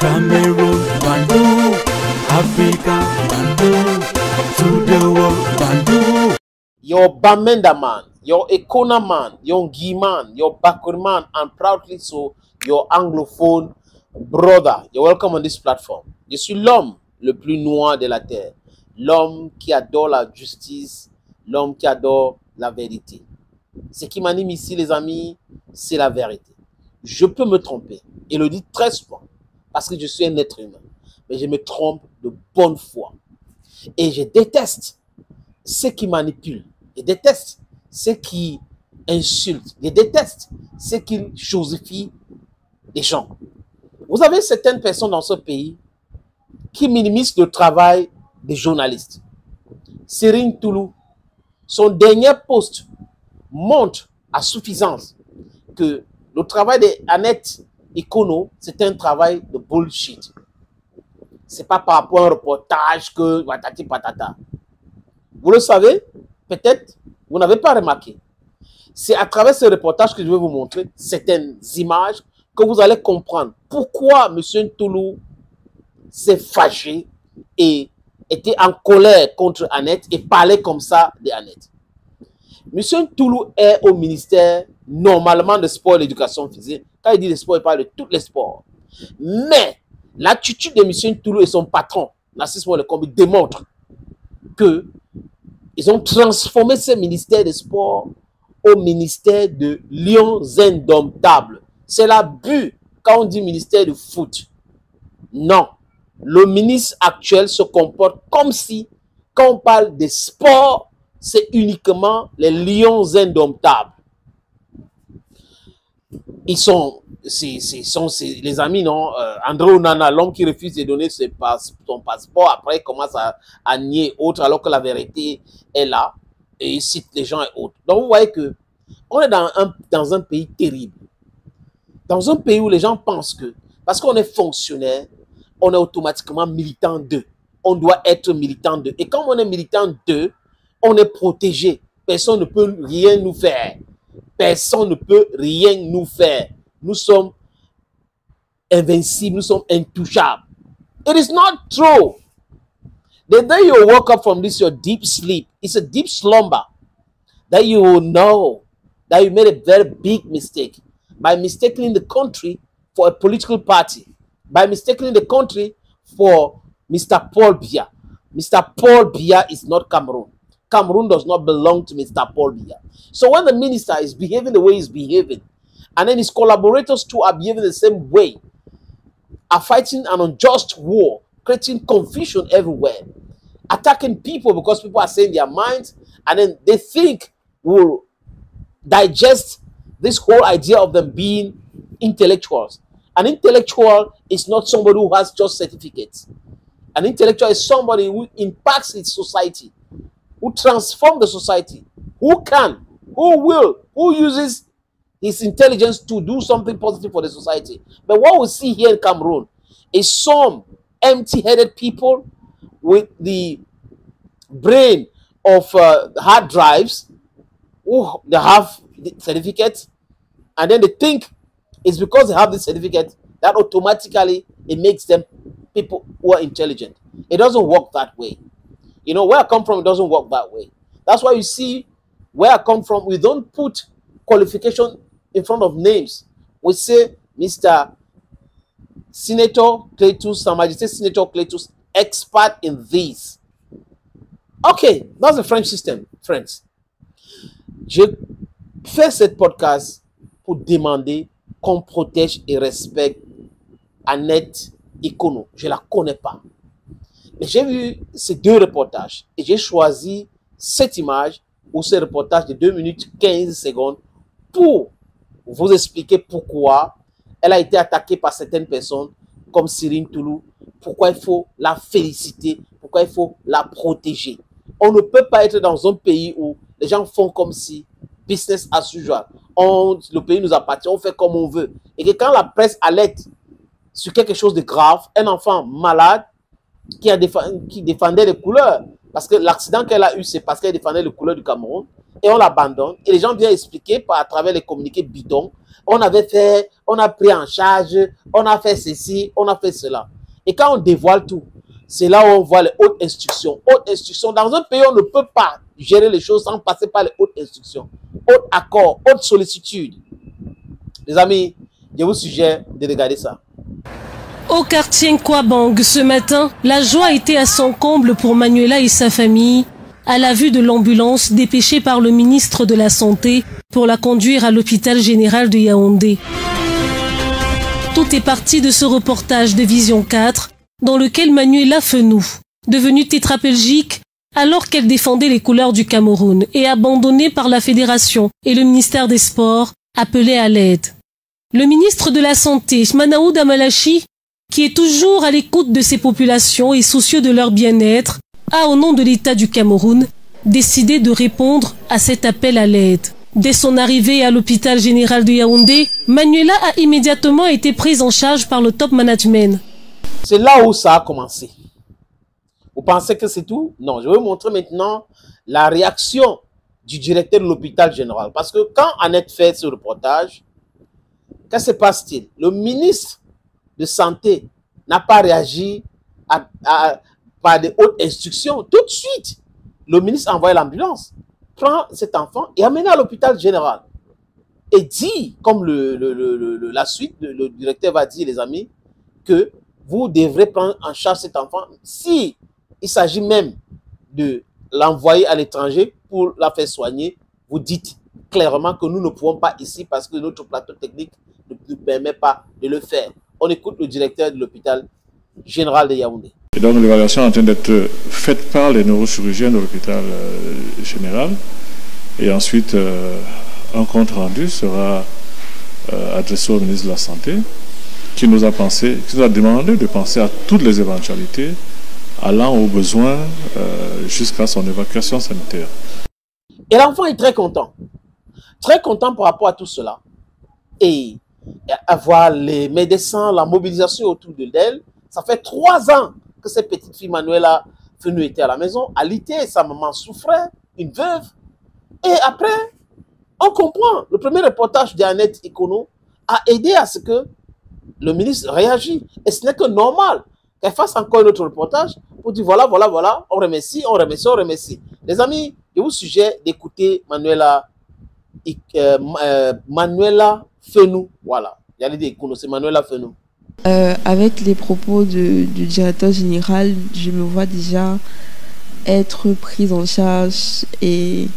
Cameroon, Bandung, Africa, Bandung, to the world, Bandung. Your Bamenda man, your Ekona man, your Ngi man, your Bakur man, and proudly so, your Anglophone brother. You're welcome on this platform. Je suis l'homme le plus noir de la terre, l'homme qui adore la justice, l'homme qui adore la vérité. Ce qui m'anime ici, les amis, c'est la vérité. Je peux me tromper, et le dis très souvent, parce que je suis un être humain, mais je me trompe de bonne foi. Et je déteste ceux qui manipulent, je déteste ceux qui insultent, je déteste ceux qui chosifient les gens. Vous avez certaines personnes dans ce pays qui minimisent le travail des journalistes. Serine Toulou, son dernier post montre à suffisance que le travail d'Annette Ikono, c'est un travail de bullshit. C'est pas par rapport à un reportage que patati patata. Vous le savez, peut-être, vous n'avez pas remarqué. C'est à travers ce reportage que je vais vous montrer certaines images que vous allez comprendre pourquoi M. Toulou s'est fâché et était en colère contre Annette et parlait comme ça d'Annette. M. Toulou est au ministère normalement de sport et d'éducation physique. Quand il dit de sport, il parle de tous les sports. Mais l'attitude de M. Toulou et son patron, Narcisse Molekombi, démontre que ils ont transformé ce ministère de sport au ministère de Lions Indomptables. C'est l'abus quand on dit ministère de foot. Non. Le ministre actuel se comporte comme si, quand on parle de sport, c'est uniquement les Lions Indomptables. Ils sont, les amis, non? André Onana, l'homme qui refuse de donner son passeport, après il commence à nier autre, alors que la vérité est là, et il cite les gens et autres. Donc vous voyez que on est dans un pays terrible. Dans un pays où les gens pensent que, parce qu'on est fonctionnaire, on est automatiquement militant d'eux. On doit être militant d'eux. Et quand on est militant d'eux, on est protégé. Personne ne peut rien nous faire. Personne ne peut rien nous faire. Nous sommes invincibles, nous sommes intouchables. It is not true. The day you wake up from this, your deep sleep, it's a deep slumber, that you will know that you made a very big mistake by mistaking the country for a political party, by mistaking the country for Mr. Paul Biya. Mr. Paul Biya is not Cameroon. Cameroon does not belong to Mr. Paul Biya. So when the minister is behaving the way he's behaving, and then his collaborators too are behaving the same way, are fighting an unjust war, creating confusion everywhere, attacking people because people are saying their minds, and then they think will digest this whole idea of them being intellectuals. An intellectual is not somebody who has just certificates. An intellectual is somebody who impacts its society, who transforms the society, who can, who will, who uses his intelligence to do something positive for the society. But what we see here in Cameroon is some empty-headed people with the brain of hard drives, who they have the certificate, and then they think it's because they have this certificate that automatically it makes them people who are intelligent. It doesn't work that way. You know, where I come from, it doesn't work that way. That's why you see where I come from, we don't put qualification in front of names. We say Mr. Senator Cletus, Her Majesty Senator Cletus, expert in this. Okay, that's the French system, friends. Je fais cette podcast pour demander qu'on protège et respecte Annette Ikono. Je ne la connais pas. Mais j'ai vu ces deux reportages et j'ai choisi cette image ou ce reportage de 2 minutes 15 secondes pour vous expliquer pourquoi elle a été attaquée par certaines personnes comme Serine Toulou, pourquoi il faut la féliciter, pourquoi il faut la protéger. On ne peut pas être dans un pays où les gens font comme si business as usual. Le pays nous appartient, on fait comme on veut. Et que quand la presse alerte sur quelque chose de grave, un enfant malade qui défendait les couleurs, parce que l'accident qu'elle a eu, c'est parce qu'elle défendait les couleurs du Cameroun, et on l'abandonne. Et les gens viennent expliquer à travers les communiqués bidons. On avait fait, on a pris en charge, on a fait ceci, on a fait cela. Et quand on dévoile tout, c'est là où on voit les hautes instructions. Hautes instructions. Dans un pays, on ne peut pas gérer les choses sans passer par les hautes instructions. Hautes accords, hautes sollicitudes. Les amis, je vous suggère de regarder ça. Au quartier Nkwabang, ce matin, la joie était à son comble pour Manuela et sa famille, à la vue de l'ambulance dépêchée par le ministre de la Santé pour la conduire à l'hôpital général de Yaoundé. Tout est parti de ce reportage de Vision 4, dans lequel Manuela Fenou, devenue tétraplégique alors qu'elle défendait les couleurs du Cameroun et abandonnée par la Fédération et le ministère des Sports, appelait à l'aide. Le ministre de la Santé, Manaoud Amalachi, qui est toujours à l'écoute de ces populations et soucieux de leur bien-être, a, au nom de l'État du Cameroun, décidé de répondre à cet appel à l'aide. Dès son arrivée à l'hôpital général de Yaoundé, Manuela a immédiatement été prise en charge par le top management. C'est là où ça a commencé. Vous pensez que c'est tout? Non, je vais vous montrer maintenant la réaction du directeur de l'hôpital général. Parce que quand Annette fait ce reportage, qu'est-ce qui se passe-t-il? Le ministre de Santé n'a pas réagi par des hautes instructions. Tout de suite, le ministre envoie l'ambulance, prend cet enfant et amène à l'hôpital général. Et dit, comme la suite, le directeur va dire, les amis, que vous devrez prendre en charge cet enfant. Si il s'agit même de l'envoyer à l'étranger pour la faire soigner, vous dites clairement que nous ne pouvons pas ici parce que notre plateau technique ne nous permet pas de le faire. On écoute le directeur de l'hôpital général de Yaoundé. Et donc l'évaluation est en train d'être faite par les neurochirurgiens de l'hôpital général. Et ensuite, un compte rendu sera adressé au ministre de la Santé qui nous a demandé de penser à toutes les éventualités allant aux besoins jusqu'à son évacuation sanitaire. Et l'enfant est très content par rapport à tout cela. Et avoir les médecins, la mobilisation autour d'elle, ça fait 3 ans que cette petite fille Manuela Fenou était à la maison, alitée, sa maman souffrait, une veuve. Et après, on comprend, le premier reportage d'Annette Ikono a aidé à ce que le ministre réagisse. Et ce n'est que normal qu'elle fasse encore un autre reportage pour dire voilà, on remercie. Les amis, je vous suggère d'écouter Manuela Fenou. Voilà, j'allais dire Ikono, c'est Manuela Fenou. Avec les propos du directeur général, je me vois déjà être prise en charge et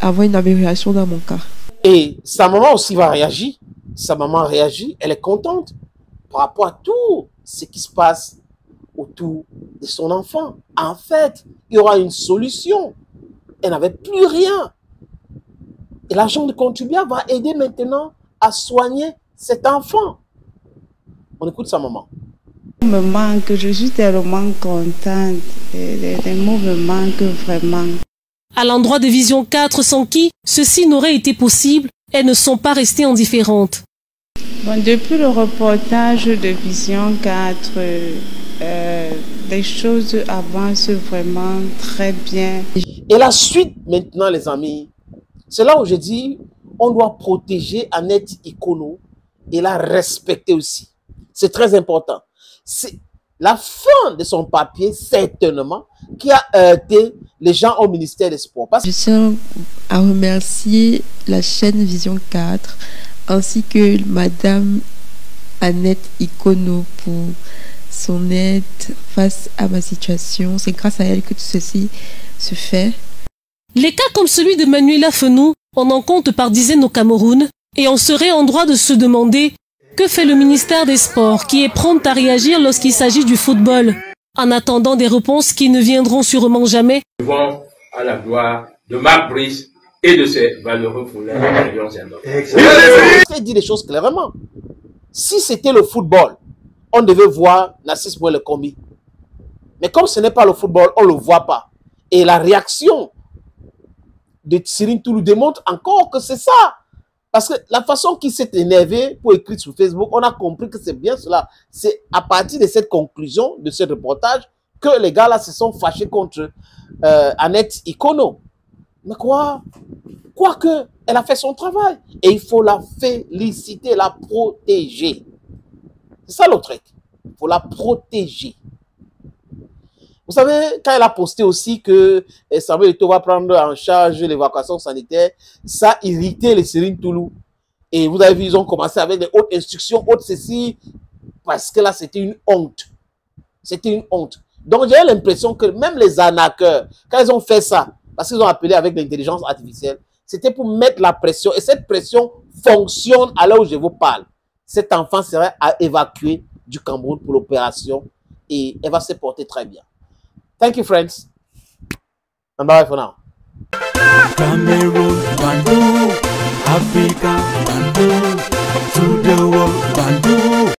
avoir une amélioration dans mon cas. Et sa maman aussi va réagir. Sa maman réagit, elle est contente par rapport à tout ce qui se passe autour de son enfant. En fait, il y aura une solution. Elle n'avait plus rien. Et l'argent de contribuable va aider maintenant à soigner cet enfant. On écoute sa maman. Me manque, je suis tellement contente. Les mots me manquent vraiment. À l'endroit de Vision 4, sans qui ceci n'aurait été possible, elles ne sont pas restées indifférentes. Bon, depuis le reportage de Vision 4, les choses avancent vraiment très bien. Et la suite maintenant, les amis, c'est là où je dis, on doit protéger Annette Ikono et la respecter aussi. C'est très important. C'est la fin de son papier, certainement, qui a heurté les gens au ministère des Sports. Je tiens à remercier la chaîne Vision 4 ainsi que Madame Annette Ikono pour son aide face à ma situation. C'est grâce à elle que tout ceci se fait. Les cas comme celui de Manuela Fenou, on en compte par dizaines au Cameroun et on serait en droit de se demander que fait le ministère des Sports qui est prompt à réagir lorsqu'il s'agit du football, en attendant des réponses qui ne viendront sûrement jamais. Devant à la gloire de Marc Brice et de ses valeureux fouleurs de Lyon Zendo. Je dis les choses clairement. Si c'était le football, on devait voir Narcisse Moué le commis. Mais comme ce n'est pas le football, on ne le voit pas. Et la réaction de Cyril Toulou démontre encore que c'est ça. Parce que la façon qu'il s'est énervé pour écrire sur Facebook, on a compris que c'est bien cela. C'est à partir de cette conclusion, de ce reportage, que les gars là se sont fâchés contre Annette Ikono. Mais quoi? Quoique, elle a fait son travail. Et il faut la féliciter, la protéger. C'est ça le truc. Il faut la protéger. Vous savez, quand elle a posté aussi que Samuel Eto'o va prendre en charge l'évacuation sanitaire, ça a irrité les Serine Toulou. Et vous avez vu, ils ont commencé avec des hautes instructions, hautes ceci, parce que là, c'était une honte. C'était une honte. Donc, j'ai l'impression que même les arnaqueurs, quand ils ont fait ça, parce qu'ils ont appelé avec l'intelligence artificielle, c'était pour mettre la pression. Et cette pression fonctionne à l'heure où je vous parle. Cet enfant serait à évacuer du Cameroun pour l'opération et elle va se porter très bien. Thank you, friends. And bye for now. Cameroon, Bandung, Africa, Bandung, to the world, Bandung.